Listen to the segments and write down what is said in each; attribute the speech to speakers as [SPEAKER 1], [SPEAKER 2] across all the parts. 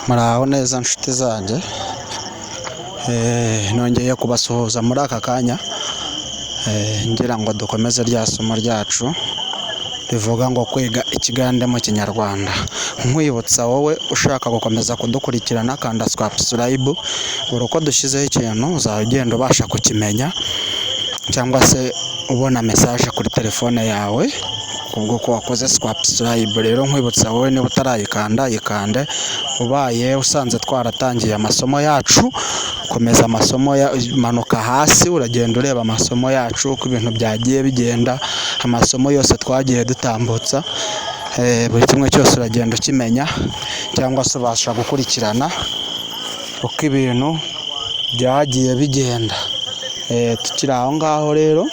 [SPEAKER 1] Muraho neza nshuti zanjye, nongeye kubasuhuza muri aka kanya, ngira ngo dukomeze rya somo ryacu rivuga ngo kwiga ikigande mu kinyarwanda. Nkwibutsa wowe ushaka gukomeza kudukurikirana, kanda subscribe, buri uko dushyizeho ikintu uzajya ugenda ubasha kukimenya, cyangwa se ubona message kuri telefone yawe kubwo ko wakoze subscribe. Rero nkwibutsa wowe niba utarayikanda yikande, ubaye usanze twaratangiye amasomo yacu, komeza amasomo manuka hasi uragenda ureba amasomo yacu uko ibintu byagiye bigenda, amasomo yose twagiye dutambutsa, buri kimwe cyose uragenda ukimenya, cyangwa se ubasha gukurikirana uko ibintu byagiye bigenda. Tukiri aho ngaho rero,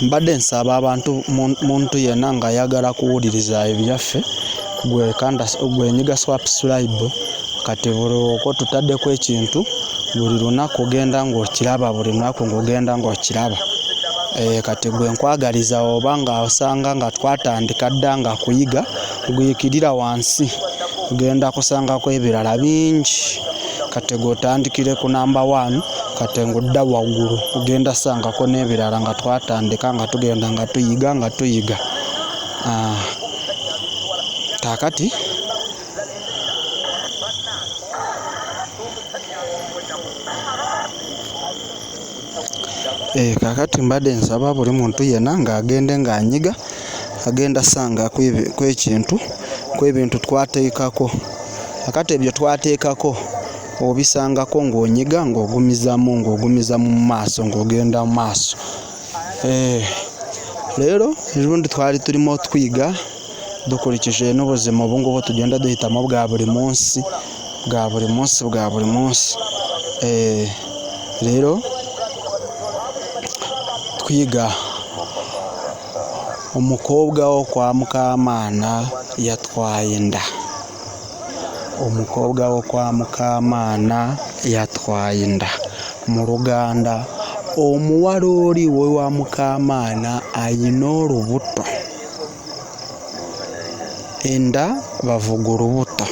[SPEAKER 1] mbadde nsaba abantu muntu yenna nga ayagala kuwuliriza ebyaffe gwe nyiga subscribe, kati buli uko tutaddeko ekintu buli lunaku ogenda ng'okiraba, buli lunaku ng'ogenda ng'okiraba. Kati gwe nkwagaliza oba nga osanga nga twatandika dda nga kuyiga, guyikirira wansi ogenda kusangako ebirala bingi. Kati gotandikire ku number 1, kati ng'odda waggulu ogenda sangako n'ebirala nga twatandika nga tugenda nga tuyiga. Kaakati mbadde nsaba buli muntu yenna ng'agende ng'anyiga, agenda sanga kw'ebintu twateekako. Kakati ebyo twateekako obisangako ng'onyiga ng'ogumiza mu maaso, ng'ogenda mu maaso. Leero erundi twali tulimo twiga dukurikije n'obuzima obungubu tugenda duhitamu bwa buli munsi. Leero twiga omukobwa wo kwa Mukaamaana yatwaye enda. Omukobwa wo kwa Mukaamaana yatwaye enda. Mu Luganda, omuwala oli we wa Mukaamaana ayina olubuto. Enda bavuga olubuto,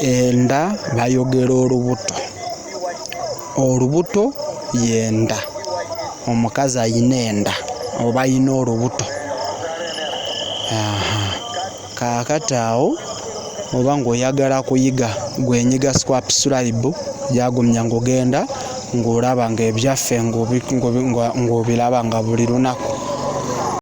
[SPEAKER 1] enda bayogera olubuto, olubuto yenda. Omukazi ayina enda oba ayina olubuto. Kaakati awo oba ng'oyagala kuyiga, gwenyiga subscribe, yagumya ng'ogenda ng'olaba ng'ebyaffe ng'obiraba nga buli lunaku